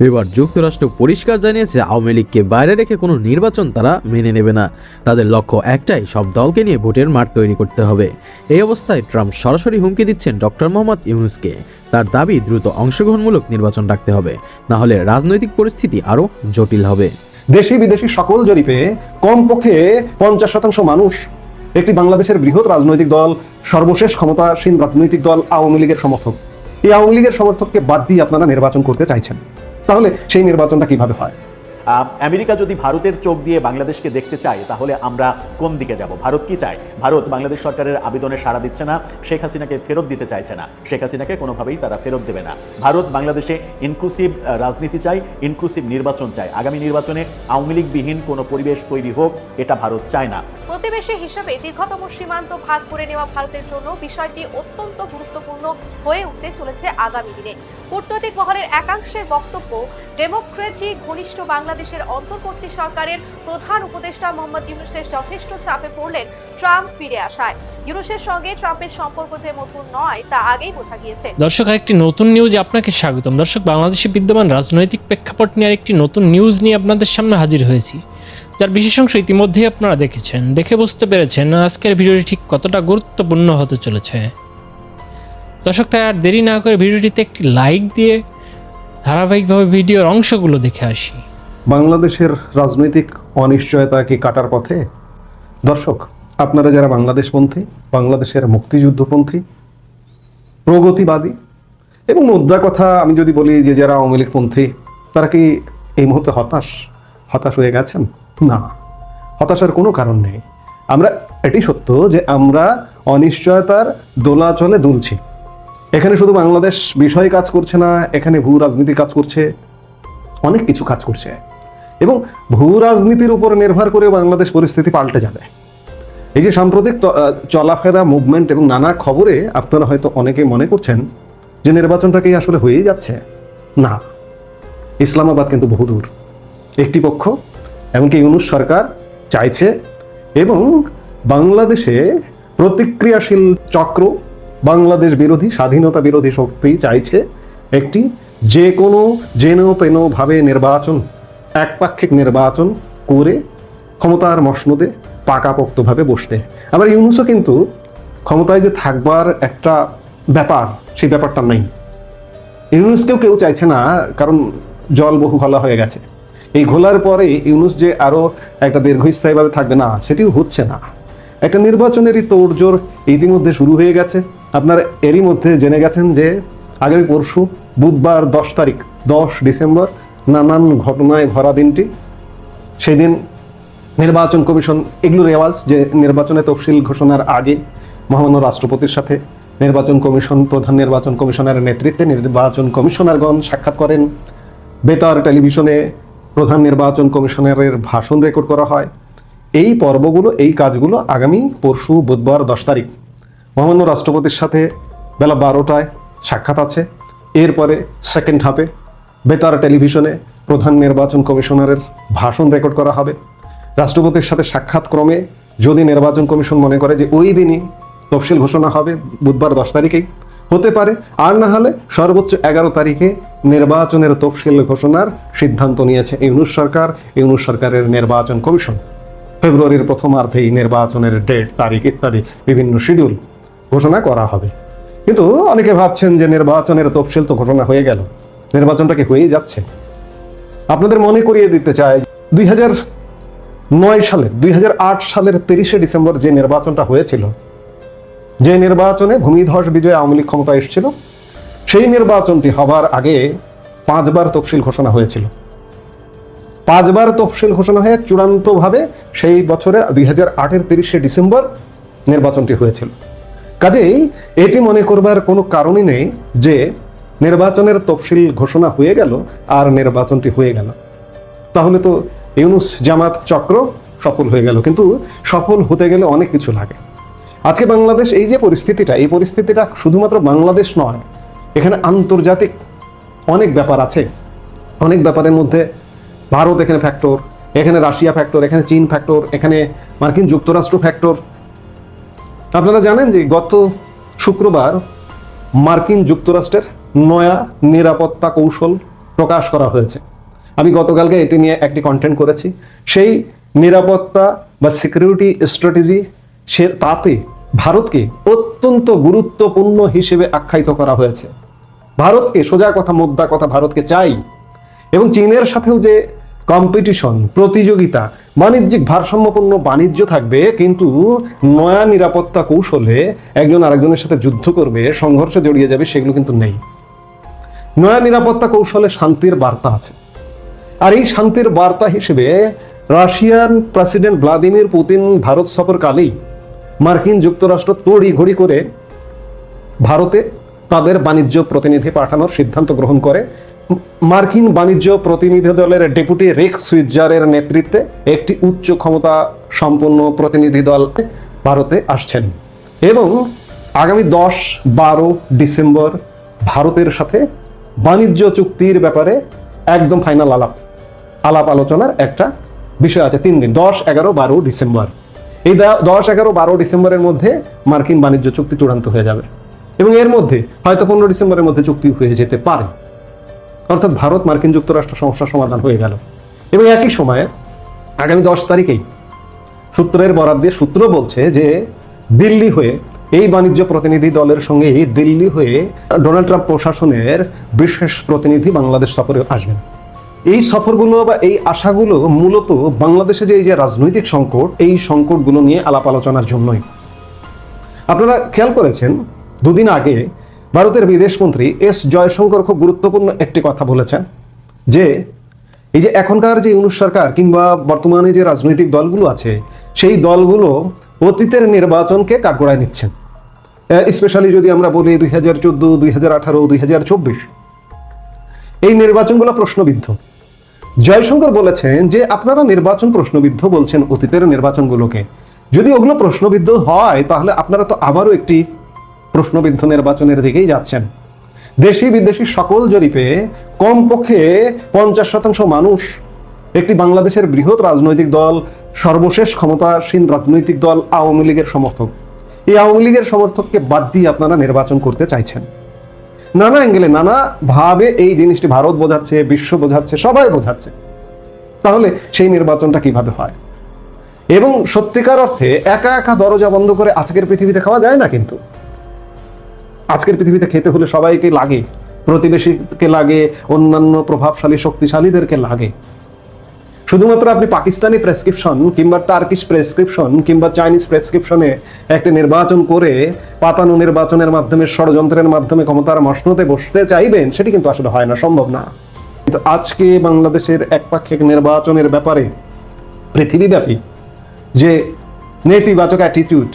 এবার যুক্তরাষ্ট্র পরিষ্কার জানিয়েছে আওয়ামী লীগকে বাইরে রেখে কোনো নির্বাচন তারা মেনে নেবে না। তাদের লক্ষ্য একটাই, সব দলকে নিয়ে ভোটের মাঠ তৈরি করতে হবে। এই অবস্থায় ট্রাম্প সরাসরি হুমকি দিচ্ছেন ডক্টর মোহাম্মদ ইউনূসকে। তার দাবি দ্রুত অংশগ্রহণমূলক নির্বাচন ডাকতে হবে, না হলে রাজনৈতিক পরিস্থিতি আরও জটিল হবে। দেশি বিদেশি সকল জরিপে কমপক্ষে 50% মানুষ একটি বাংলাদেশের বৃহৎ রাজনৈতিক দল, সর্বশেষ ক্ষমতাসীন রাজনৈতিক দল আওয়ামী লীগের সমর্থক। এই আওয়ামী লীগের সমর্থককে বাদ দিয়ে আপনারা নির্বাচন করতে চাইছেন, তাহলে সেই নির্বাচনটা কিভাবে হয়? আমেরিকা যদি ভারতের চোখ দিয়ে বাংলাদেশকে দেখতে চায়, তাহলে আমরা কোন দিকে যাব? ভারত কি চায়? ভারত বাংলাদেশ সরকারের আবেদনে সাড়া দিচ্ছে না, শেখ হাসিনাকে ফেরত দিতে চাইছে না, শেখ হাসিনাকে কোনোভাবেই তারা ফেরত দেবে না। ভারত বাংলাদেশে ইনক্লুসিভ রাজনীতি চায়, ইনক্লুসিভ নির্বাচন চায়। আগামী নির্বাচনে আওয়ামী লীগবিহীন কোনো পরিবেশ তৈরি হোক, এটা ভারত চায় না। প্রতিবেশী হিসেবে দীর্ঘতম সীমান্ত ভাগ করে নেওয়া ভারতের জন্য বিষয়টি অত্যন্ত গুরুত্বপূর্ণ হয়ে উঠতে চলেছে আগামী দিনে। কূটনৈতিক মহলের একাংশের বক্তব্য, ডেমোক্রেটিক ঘনিষ্ঠ বাংলাদেশের অন্তর্বর্তী সরকারের প্রধান উপদেষ্টা মোহাম্মদ ইউনূসের যথেষ্ট চাপে পড়লেন ট্রাম্প ফিরে আসায়। ইউনূসের সঙ্গে ট্রাম্পের সম্পর্ক যে মধুর নয় তা আগেই বোঝা গিয়েছে। দর্শক, আরেকটি নতুন নিউজ আপনাকে স্বাগতম। দর্শক, বাংলাদেশে বিদ্যমান রাজনৈতিক প্রেক্ষাপট নিয়ে আরেকটি নতুন নিউজ নিয়ে আপনাদের সামনে হাজির হয়েছি, যার বিশেষ অংশ ইতিমধ্যেই আপনারা দেখেছেন। দেখে বুঝতে পেরেছেন আজকের ভিডিওটি ঠিক কতটা গুরুত্বপূর্ণ হতে চলেছে। দর্শক, তাই আর দেরি না করে ভিডিওটিতে একটি লাইক দিয়ে ধারাবাহিকভাবে ভিডিওর অংশগুলো দেখে আসি। বাংলাদেশের রাজনৈতিক অনিশ্চয়তা কি কাটার পথে? দর্শক, আপনারা যারা বাংলাদেশপন্থী, বাংলাদেশের মুক্তিযুদ্ধপন্থী, প্রগতিবাদী এবং মুদ্রা কথা আমি যদি বলি যে যারা আওয়ামী লীগপন্থী, তারা কি এই মুহূর্তে হতাশ হয়ে গেছেন? না, হতাশার কোনো কারণ নেই। আমরা এটি সত্য যে আমরা অনিশ্চয়তার দোলাচলে দুলছি। এখানে শুধু বাংলাদেশ বিষয় কাজ করছে না, এখানে ভূ রাজনীতি কাজ করছে, অনেক কিছু কাজ করছে। এবং ভূ রাজনীতির উপর নির্ভর করে বাংলাদেশ পরিস্থিতি পাল্টে যাবে। এই যে সাম্প্রতিক চলাফেরা, মুভমেন্ট এবং নানা খবরে আপনারা হয়তো অনেকে মনে করছেন যে নির্বাচনটাকে আসলে হয়েই যাচ্ছে। না, ইসলামাবাদ কিন্তু বহুদূর। একটি পক্ষ, এমনকি ইউনূস সরকার চাইছে, এবং বাংলাদেশে প্রতিক্রিয়াশীল চক্র, বাংলাদেশ বিরোধী, স্বাধীনতা বিরোধী শক্তি চাইছে একটি যে কোনো যেন তেন ভাবে নির্বাচন, একপাক্ষিক নির্বাচন করে ক্ষমতার মসনদে পাকাপোক্তভাবে বসতে। আবার ইউনূসও কিন্তু ক্ষমতায় যে থাকবার একটা ব্যাপার, সেই ব্যাপারটা নেই। ইউনূসকেও কেউ চাইছে না, কারণ জল বহু ঘোলা হয়ে গেছে। এই ঘোলার পরে ইউনূস যে আরও একটা দীর্ঘস্থায়ীভাবে থাকবে না, সেটিও হচ্ছে না। একটা নির্বাচনেরই তোড়জোড় ইতিমধ্যে শুরু হয়ে গেছে। আপনারা এরই মধ্যে জেনে গেছেন যে আগামী পরশু বুধবার 10 তারিখ, 10 ডিসেম্বর, নানান ঘটনায় ভরা দিনটি। সেদিন নির্বাচন কমিশন, এগুলো রেওয়াজ যে নির্বাচনে তফসিল ঘোষণার আগে মহামান্য রাষ্ট্রপতির সাথে নির্বাচন কমিশন, প্রধান নির্বাচন কমিশনারের নেতৃত্বে নির্বাচন কমিশনারগণ সাক্ষাৎ করেন। বেতার টেলিভিশনে প্রধান নির্বাচন কমিশনারের ভাষণ রেকর্ড করা হয়। এই পর্বগুলো, এই কাজগুলো আগামী পরশু বুধবার 10 তারিখ মহামান্য রাষ্ট্রপতির সাথে বেলা 12টায় সাক্ষাৎ আছে। এরপরে সেকেন্ড হাফে বেতার টেলিভিশনে প্রধান নির্বাচন কমিশনারের ভাষণ রেকর্ড করা হবে। রাষ্ট্রপতির সাথে সাক্ষাৎ ক্রমে যদি নির্বাচন কমিশন মনে করে যে ওই দিনই তফসিল ঘোষণা হবে, বুধবার 10 তারিখেই হতে পারে, আর না হলে সর্বোচ্চ 11 তারিখে নির্বাচনের তফসিল ঘোষণার সিদ্ধান্ত নিয়েছে ইউনূস সরকার, ইউনূস সরকারের নির্বাচন কমিশন। ফেব্রুয়ারির প্রথমার্ধেই নির্বাচনের ডেট, তারিখ ইত্যাদি বিভিন্ন শিডিউল ঘোষণা করা হবে। কিন্তু অনেকে ভাবছেন যে নির্বাচনের তফসিল তো ঘোষণা হয়ে গেল, নির্বাচনটা কি হয়েই যাচ্ছে? আপনাদের মনে করিয়ে দিতে চাই, 2008 সালের 30শে ডিসেম্বর যে নির্বাচনটা হয়েছিল, যে নির্বাচনে ভূমিধস বিজয় আওয়ামী লীগ ক্ষমতা এসেছিল, সেই নির্বাচনটি হবার আগে 5 বার তফসিল ঘোষণা হয়েছিল। 5 বার তফসিল ঘোষণা হয়ে চূড়ান্তভাবে সেই বছরে 2008-এর 30শে ডিসেম্বর নির্বাচনটি হয়েছিল। কাজেই এটি মনে করবার কোনো কারণই নেই যে নির্বাচনের তফসিল ঘোষণা হয়ে গেল আর নির্বাচনটি হয়ে গেল, তাহলে তো ইউনূস জামাত চক্র সফল হয়ে গেল। কিন্তু সফল হতে গেলে অনেক কিছু লাগে। আজকে বাংলাদেশ এই যে পরিস্থিতিটা, এই পরিস্থিতিটা শুধুমাত্র বাংলাদেশ নয়, এখানে আন্তর্জাতিক অনেক ব্যাপার আছে। অনেক ব্যাপারের মধ্যে ভারত এখানে ফ্যাক্টর, এখানে রাশিয়া ফ্যাক্টর, এখানে চীন ফ্যাক্টর, এখানে মার্কিন যুক্তরাষ্ট্র ফ্যাক্টর। আপনারা জানেন যে গত শুক্রবার মার্কিন যুক্তরাষ্ট্রের নয়া নিরাপত্তা কৌশল প্রকাশ করা হয়েছে। আমি গতকালকে এটি নিয়ে একটি কন্টেন্ট করেছি। সেই নিরাপত্তা বা সিকিউরিটি স্ট্র্যাটেজি তাতে ভারতকে অত্যন্ত গুরুত্বপূর্ণ হিসেবে আখ্যায়িত করা হয়েছে। ভারতকে সোজা কথা মোদ্দা কথা ভারতকে চাই, এবং চীনের সাথেও যে কম্পিটিশন, প্রতিযোগিতা, বাণিজ্যিক ভারসাম্যপূর্ণ বাণিজ্য থাকবে, কিন্তু নয়া নিরাপত্তা কৌশলে একজন আরেকজনের সাথে যুদ্ধ করবে, সংঘর্ষে জড়িয়ে যাবে, সেগুলো কিন্তু নেই। নয়া নিরাপত্তা কৌশলে শান্তির বার্তা আছে। আর এই শান্তির বার্তা হিসেবে Russian president Vladimir Putin Bharat সফরকালেই মার্কিন যুক্তরাষ্ট্র তড়িঘড়ি করে ভারতে তাদের বাণিজ্য প্রতিনিধি পাঠানোর সিদ্ধান্ত গ্রহণ করে। মার্কিন বাণিজ্য প্রতিনিধি দলের ডেপুটি রেক্স সুইৎজারের নেতৃত্বে একটি উচ্চ ক্ষমতা সম্পন্ন প্রতিনিধি দল ভারতে আসছেন, এবং আগামী 10-12 ডিসেম্বর ভারতের সাথে বাণিজ্য চুক্তির ব্যাপারে একদম ফাইনাল আলাপ আলোচনার একটা বিষয় আছে। 3 দিন, 10, 11, 12 ডিসেম্বর। এই 10, 11, 12 ডিসেম্বরের মধ্যে মার্কিন বাণিজ্য চুক্তি চূড়ান্ত হয়ে যাবে, এবং এর মধ্যে হয়তো 15 ডিসেম্বরের মধ্যে চুক্তি হয়ে যেতে পারে। অর্থাৎ ভারত মার্কিন যুক্তরাষ্ট্র সমস্যার সমাধান হয়ে গেল। এবং একই সময়ে আগামী 10 তারিখেই সূত্রের বরাত দিয়ে সূত্র বলছে যে দিল্লি হয়ে এই বাণিজ্য প্রতিনিধি দলের সঙ্গে দিল্লি হয়ে ডোনাল্ড ট্রাম্প প্রশাসনের বিশেষ প্রতিনিধি বাংলাদেশ সফরে আসবেন। এই সফরগুলো বা এই আশাগুলো মূলত বাংলাদেশে যে এই যে রাজনৈতিক সংকট, এই সংকটগুলো নিয়ে আলাপ আলোচনার জন্যই। আপনারা খেয়াল করেছেন, 2 দিন আগে ভারতের বিদেশমন্ত্রী এস জয়শঙ্কর খুব গুরুত্বপূর্ণ একটি কথা বলেছেন, যে এই যে এখনকার যে ইউনূস সরকার কিংবা বর্তমানে যে রাজনৈতিক দলগুলো আছে, সেই দলগুলো অতীতের নির্বাচনকে কাঠগড়ায় নিচ্ছেন। স্পেশালি যদি আমরা বলি 2014, 2018, 2024 এই নির্বাচনগুলো প্রশ্নবিদ্ধ। জয়শঙ্কর বলেছেন যে আপনারা নির্বাচন প্রশ্নবিদ্ধ বলছেন অতীতের নির্বাচনগুলোকে, যদি ওগুলো প্রশ্নবিদ্ধ হয় তাহলে আপনারা তো আবারও একটি প্রশ্নবিদ্ধ নির্বাচনের দিকেই যাচ্ছেন। দেশি বিদেশি সকল জরিপে কমপক্ষে 50% মানুষ একটি বাংলাদেশের বৃহৎ রাজনৈতিক দল, সর্বশেষ ক্ষমতাসীন রাজনৈতিক দল আওয়ামী লীগের সমর্থক। এই আওয়ামী লীগের সমর্থককে বাদ দিয়ে আপনারা নির্বাচন করতে চাইছেন। নানা অ্যাঙ্গেলে, নানা ভাবে এই জিনিসটি ভারত বোঝাচ্ছে, বিশ্ব বোঝাচ্ছে, সবাই বোঝাচ্ছে। তাহলে সেই নির্বাচনটা কিভাবে হয়? এবং সত্যিকার অর্থে একা একা দরজা বন্ধ করে আজকের পৃথিবীতে খাওয়া যায় না। কিন্তু আজকের পৃথিবীতে খেতে হলে সবাইকে লাগে, প্রতিবেশীকে লাগে, অন্যান্য প্রভাবশালী শক্তিশালীদেরকে লাগে। শুধুমাত্র আপনি পাকিস্তানি প্রেসক্রিপশন কিংবা টার্কিশ প্রেসক্রিপশন কিংবা চাইনিজ প্রেসক্রিপশনে একটা নির্বাচন করে পাতানো নির্বাচনের মাধ্যমে, ষড়যন্ত্রের মাধ্যমে ক্ষমতার মসনদে বসতে চাইবেন, সেটি কিন্তু আসলে হয় না, সম্ভব না। কিন্তু আজকে বাংলাদেশের একপাক্ষিক নির্বাচনের ব্যাপারে পৃথিবীব্যাপী যে নেতিবাচক অ্যাটিটিউড,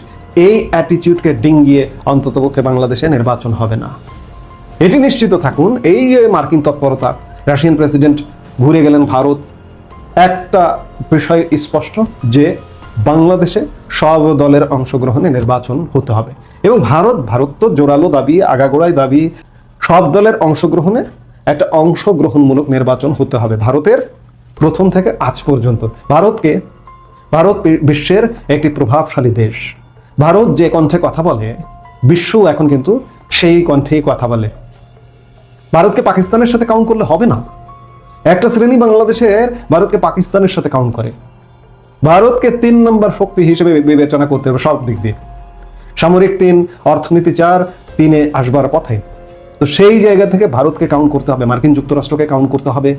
এই অ্যাটিটিউডকে ডিঙ্গিয়ে অন্ততপক্ষে বাংলাদেশে নির্বাচন হবে না, এটি নিশ্চিত থাকুন। এই যে মার্কিন তৎপরতা, রাশিয়ান প্রেসিডেন্ট ঘুরে গেলেন ভারত, একটা বিষয় স্পষ্ট যে বাংলাদেশে সব দলের অংশগ্রহণে নির্বাচন হতে হবে। এবং ভারত তো জোরালো দাবি, আগাগোড়াই দাবি, সব দলের অংশগ্রহণে একটা অংশগ্রহণমূলক নির্বাচন হতে হবে ভারতের প্রথম থেকে আজ পর্যন্ত। ভারত বিশ্বের একটি প্রভাবশালী দেশ। ভারত যে কণ্ঠে কথা বলে, বিশ্ব এখন কিন্তু সেই কণ্ঠেই কথা বলে। ভারতকে পাকিস্তানের সাথে কাউন্ট করলে হবে না। একটা শ্রেণী বাংলাদেশের ভারতকে পাকিস্তানের সাথে কাউন্ট করে। ভারতকে 3 নম্বর শক্তি হিসেবে বিবেচনা করতে হবে সব দিক দিয়ে। সামরিক 3, অর্থনীতি 4, 3-এ আসবার পথে। তো সেই জায়গা থেকে ভারতকে কাউন্ট করতে হবে, মার্কিন যুক্তরাষ্ট্রকে কাউন্ট করতে হবে,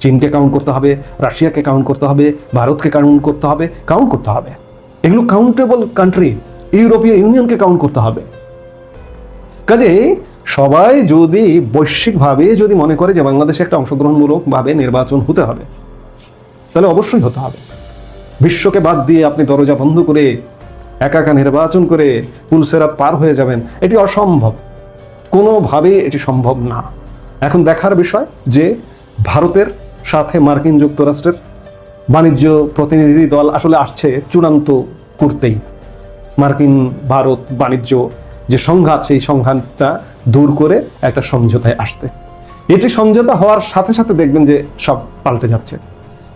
চীনকে কাউন্ট করতে হবে, রাশিয়াকে কাউন্ট করতে হবে, ভারতকে কাউন্ট করতে হবে। এগুলো কাউন্টেবল কান্ট্রি। ইউরোপীয় ইউনিয়নকে কাউন্ট করতে হবে। কাজেই সবাই যদি বৈশ্বিকভাবে যদি মনে করে যে বাংলাদেশে একটা অংশগ্রহণমূলকভাবে নির্বাচন হতে হবে, তাহলে অবশ্যই হতে হবে। বিশ্বকে বাদ দিয়ে আপনি দরজা বন্ধ করে একা একা নির্বাচন করে পুলসেরাত পার হয়ে যাবেন, এটি অসম্ভব, কোনোভাবেই এটি সম্ভব না। এখন দেখার বিষয় যে ভারতের সাথে মার্কিন যুক্তরাষ্ট্রের বাণিজ্য প্রতিনিধি দল আসলে আসছে চূড়ান্ত করতেই, মার্কিন ভারত বাণিজ্য যে সংঘাত, সেই সংঘাতটা দূর করে একটা সমঝোতায় আসতে। এটি সমঝোতা হওয়ার সাথে সাথে দেখবেন যে সব পাল্টে যাচ্ছে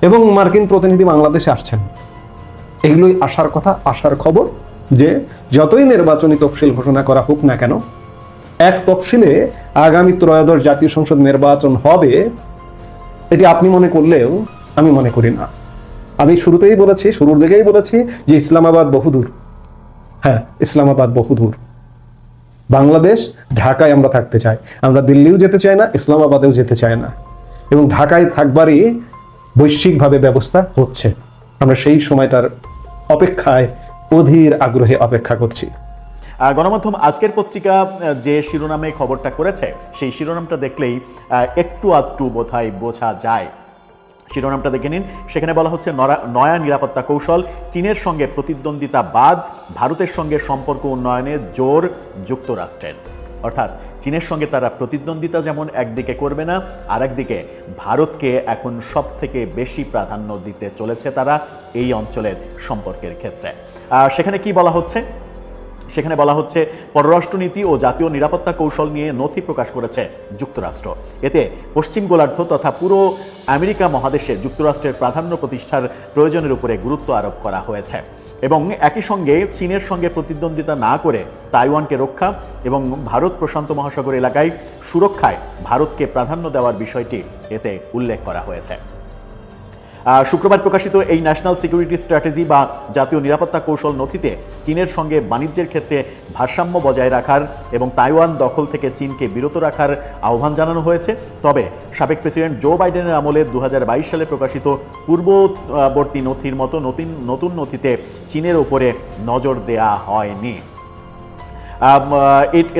এবং মার্কিন প্রতিনিধি বাংলাদেশে আসছেন। এগুলোই আসার কথা, আসার খবর যে যতই নির্বাচনী তফসিল ঘোষণা করা হোক না কেন, এক তফসিলে আগামী ত্রয়োদশ জাতীয় সংসদ নির্বাচন হবে, এটি আপনি মনে করলেও আমি মনে করি না। আমি শুরুর দিকেই বলেছি যে ইসলামাবাদ বহুদূর। হ্যাঁ, ইসলামাবাদ বহুদূর। বাংলাদেশ ঢাকায় আমরা থাকতে চাই, আমরা দিল্লিও যেতে চাই না, ইসলামাবাদেও যেতে চাই না, এবং ঢাকায় থাকবারই বৈশ্বিকভাবে ব্যবস্থা হচ্ছে। আমরা সেই সময়টার অপেক্ষায় অধীর আগ্রহে অপেক্ষা করছি। গণমাধ্যম আজকের পত্রিকা যে শিরোনামে খবরটা করেছে সেই শিরোনামটা দেখলেই একটু আধটু বোধহয় বোঝা যায়। শিরোনামটা দেখে নিন। সেখানে বলা হচ্ছে নয়া নিরাপত্তা কৌশল, চীনের সঙ্গে প্রতিদ্বন্দ্বিতা বাদ, ভারতের সঙ্গে সম্পর্ক উন্নয়নে জোর যুক্তরাষ্ট্রের। অর্থাৎ চীনের সঙ্গে তারা প্রতিদ্বন্দ্বিতা যেমন একদিকে করবে না, আর একদিকে ভারতকে এখন সব থেকে বেশি প্রাধান্য দিতে চলেছে তারা এই অঞ্চলের সম্পর্কের ক্ষেত্রে। সেখানে কি বলা হচ্ছে? সেখানে বলা হচ্ছে পররাষ্ট্রনীতি ও জাতীয় নিরাপত্তা কৌশল নিয়ে নথি প্রকাশ করেছে যুক্তরাষ্ট্র। এতে পশ্চিম গোলার্ধ তথা পুরো আমেরিকা মহাদেশে যুক্তরাষ্ট্রের প্রাধান্য প্রতিষ্ঠার প্রয়োজনের উপরে গুরুত্ব আরোপ করা হয়েছে এবং একই সঙ্গে চীনের সঙ্গে প্রতিদ্বন্দ্বিতা না করে তাইওয়ানকে রক্ষা এবং ভারত প্রশান্ত মহাসাগর এলাকায় সুরক্ষায় ভারতকে প্রাধান্য দেওয়ার বিষয়টি এতে উল্লেখ করা হয়েছে। শুক্রবার প্রকাশিত এই ন্যাশনাল সিকিউরিটি স্ট্র্যাটেজি বা জাতীয় নিরাপত্তা কৌশল নথিতে চীনের সঙ্গে বাণিজ্যের ক্ষেত্রে ভারসাম্য বজায় রাখার এবং তাইওয়ান দখল থেকে চীনকে বিরত রাখার আহ্বান জানানো হয়েছে। তবে সাবেক প্রেসিডেন্ট জো বাইডেনের আমলে 2022 সালে প্রকাশিত পূর্ববর্তী নথির মতো নতুন নথিতে চীনের উপরে নজর দেয়া হয়নি।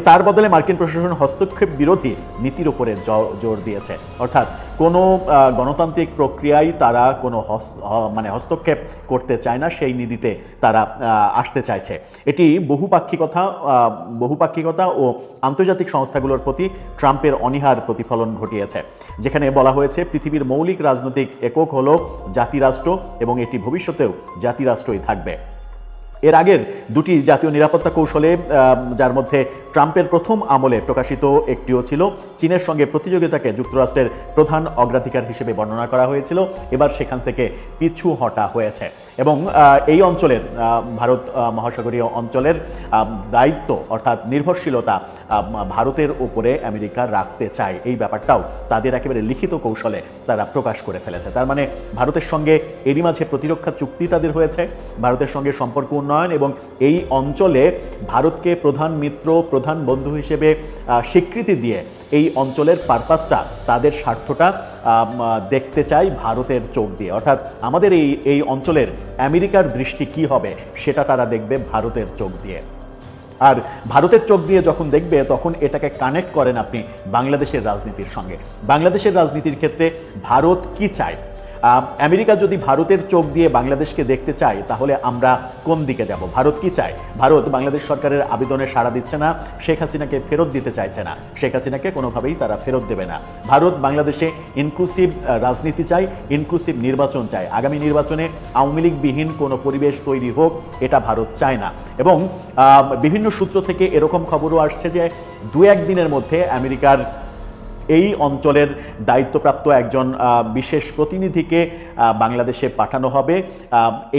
তার বদলে মার্কিন প্রশাসন হস্তক্ষেপ বিরোধী নীতির উপরে জোর দিয়েছে। অর্থাৎ কোনো গণতান্ত্রিক প্রক্রিয়ায় তারা কোনো হস্তক্ষেপ করতে চায় না, সেই নীতিতে তারা আসতে চাইছে। এটি বহুপাক্ষিকতা ও আন্তর্জাতিক সংস্থাগুলোর প্রতি ট্রাম্পের অনীহার প্রতিফলন ঘটিয়েছে, যেখানে বলা হয়েছে পৃথিবীর মৌলিক রাজনৈতিক একক হলো জাতিরাষ্ট্র এবং এটি ভবিষ্যতেও জাতিরাষ্ট্রই থাকবে। এর আগের দুটি জাতীয় নিরাপত্তা কৌশলে, যার মধ্যে ট্রাম্পের প্রথম আমলে প্রকাশিত একটিও ছিল চীনের সঙ্গে প্রতিযোগিতাকে যুক্তরাষ্ট্রের প্রধান অগ্রাধিকার হিসেবে বর্ণনা করা হয়েছিল। এবার সেখান থেকে পিছু হটা হয়েছে এবং এই অঞ্চলের ভারত মহাসাগরীয় অঞ্চলের দায়িত্ব অর্থাৎ নির্ভরশীলতা ভারতের উপরে আমেরিকা রাখতে চায়, এই ব্যাপারটাও তাদের একেবারে লিখিত কৌশলে তারা প্রকাশ করে ফেলেছে। তার মানে ভারতের সঙ্গে এরই মাঝে প্রতিরক্ষা চুক্তি তাদের হয়েছে, ভারতের সঙ্গে সম্পর্ক উন্নয়ন এবং এই অঞ্চলে ভারতকে প্রধান মিত্র, প্রধান বন্ধু হিসেবে স্বীকৃতি দিয়ে এই অঞ্চলের পারপাসটা, তাদের স্বার্থটা দেখতে চাই ভারতের চোখ দিয়ে। অর্থাৎ আমাদের এই অঞ্চলের আমেরিকার দৃষ্টি কি হবে সেটা তারা দেখবে ভারতের চোখ দিয়ে। আর ভারতের চোখ দিয়ে যখন দেখবে তখন এটাকে কানেক্ট করেন আপনি বাংলাদেশের রাজনীতির সঙ্গে। বাংলাদেশের রাজনীতির ক্ষেত্রে ভারত কি চায়? আমেরিকা যদি ভারতের চোখ দিয়ে বাংলাদেশকে দেখতে চায় তাহলে আমরা কোন দিকে যাব? ভারত কি চায়? ভারত বাংলাদেশ সরকারের আবেদনে সাড়া দিচ্ছে না, শেখ হাসিনাকে ফেরত দিতে চাইছে না, শেখ হাসিনাকে কোনোভাবেই তারা ফেরত দেবে না। ভারত বাংলাদেশে ইনক্লুসিভ রাজনীতি চায়, ইনক্লুসিভ নির্বাচন চায়। আগামী নির্বাচনে আওয়ামী লীগবিহীন কোনো পরিবেশ তৈরি হোক এটা ভারত চায় না। এবং বিভিন্ন সূত্র থেকে এরকম খবরও আসছে যে 2-1 দিনের মধ্যে আমেরিকার এই অঞ্চলের দায়িত্বপ্রাপ্ত একজন বিশেষ প্রতিনিধিকে বাংলাদেশে পাঠানো হবে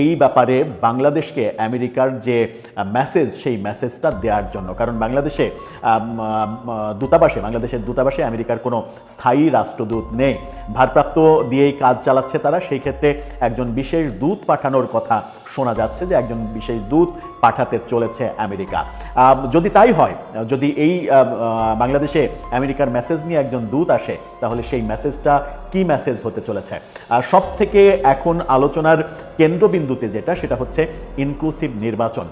এই ব্যাপারে বাংলাদেশকে আমেরিকার যে মেসেজ সেই মেসেজটা দেওয়ার জন্য। কারণ বাংলাদেশের দূতাবাসে আমেরিকার কোনো স্থায়ী রাষ্ট্রদূত নেই, ভারপ্রাপ্ত দিয়েই কাজ চালাচ্ছে তারা। সেই ক্ষেত্রে একজন বিশেষ দূত পাঠানোর কথা শোনা যাচ্ছে যে একজন বিশেষ দূত পাঠাতে চলেছে আমেরিকা। যদি তাই হয়, যদি এই বাংলাদেশে আমেরিকার মেসেজ নিয়ে একজন দূত আসে তাহলে সেই মেসেজটা কি মেসেজ হতে চলেছে? সব থেকে এখন আলোচনার কেন্দ্রবিন্দুতে সেটা হচ্ছে ইনক্লুসিভ নির্বাচন।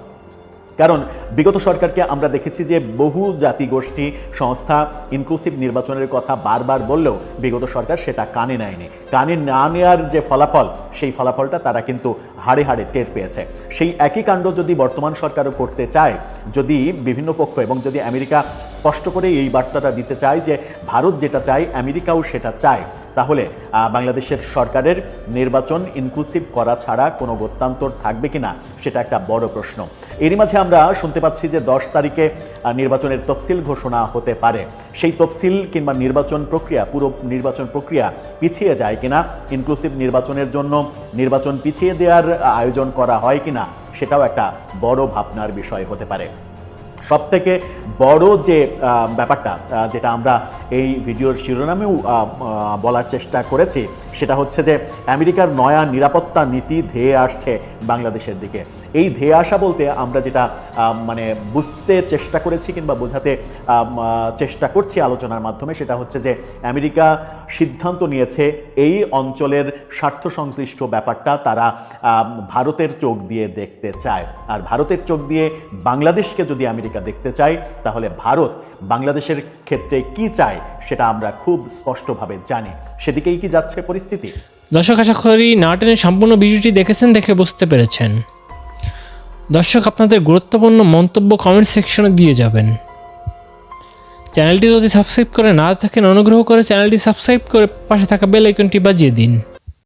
কারণ বিগত সরকারকে আমরা দেখেছি যে বহু জাতিগোষ্ঠী সংস্থা ইনক্লুসিভ নির্বাচনের কথা বারবার বললেও বিগত সরকার সেটা কানে নেয়নি। কানে না নেওয়ার যে ফলাফল, সেই ফলাফলটা তারা কিন্তু হাড়ে হাড়ে টের পেয়েছে। সেই একই কাণ্ড যদি বর্তমান সরকারও করতে চায়, যদি বিভিন্ন পক্ষ এবং যদি আমেরিকা স্পষ্ট করে এই বার্তাটা দিতে চায় যে ভারত যেটা চায় আমেরিকাও সেটা চায়, তাহলে বাংলাদেশের সরকারের নির্বাচন ইনক্লুসিভ করা ছাড়া কোনো গত্যান্তর থাকবে কিনা সেটা একটা বড় প্রশ্ন। এরই মাঝে আমরা শুনতে পাচ্ছি যে 10 তারিখে নির্বাচনের তফসিল ঘোষণা হতে পারে। সেই তফসিল কিংবা পুরো নির্বাচন প্রক্রিয়া পিছিয়ে যায় কিনা, ইনক্লুসিভ নির্বাচনের জন্য নির্বাচন পিছিয়ে দেওয়ার আয়োজন করা হয় কিনা, সেটাও একটা বড় ভাবনার বিষয় হতে পারে। সবথেকে বড় যে ব্যাপারটা যেটা আমরা এই ভিডিওর শিরোনামেও বলার চেষ্টা করেছি, সেটা হচ্ছে যে আমেরিকার নয়া নিরাপত্তা নীতি ধেয়ে আসছে বাংলাদেশের দিকে। এই ধেয়ে আসা বলতে আমরা যেটা মানে বুঝতে চেষ্টা করেছি কিংবা বোঝাতে চেষ্টা করছি আলোচনার মাধ্যমে, সেটা হচ্ছে যে আমেরিকা সিদ্ধান্ত নিয়েছে এই অঞ্চলের স্বার্থ সংশ্লিষ্ট ব্যাপারটা তারা ভারতের চোখ দিয়ে দেখতে চায়। আর ভারতের চোখ দিয়ে বাংলাদেশকে যদি আমেরিকা দেখতে চায়, তাহলে ভারত বাংলাদেশের ক্ষেত্রে কি চায় সেটা আমরা খুব স্পষ্টভাবে জানি। সেদিকেই কি যাচ্ছে পরিস্থিতি? দর্শক, আশা করি না টেনে সম্পূর্ণ ভিডিওটি দেখেছেন, দেখে বুঝতে পেরেছেন। দর্শক, আপনাদের গুরুত্বপূর্ণ মন্তব্য কমেন্ট সেকশনে দিয়ে যাবেন। চ্যানেলটি যদি সাবস্ক্রাইব করে না থাকেন, অনুগ্রহ করে চ্যানেলটি সাবস্ক্রাইব করে পাশে থাকা বেল আইকনটি বাজিয়ে দিন।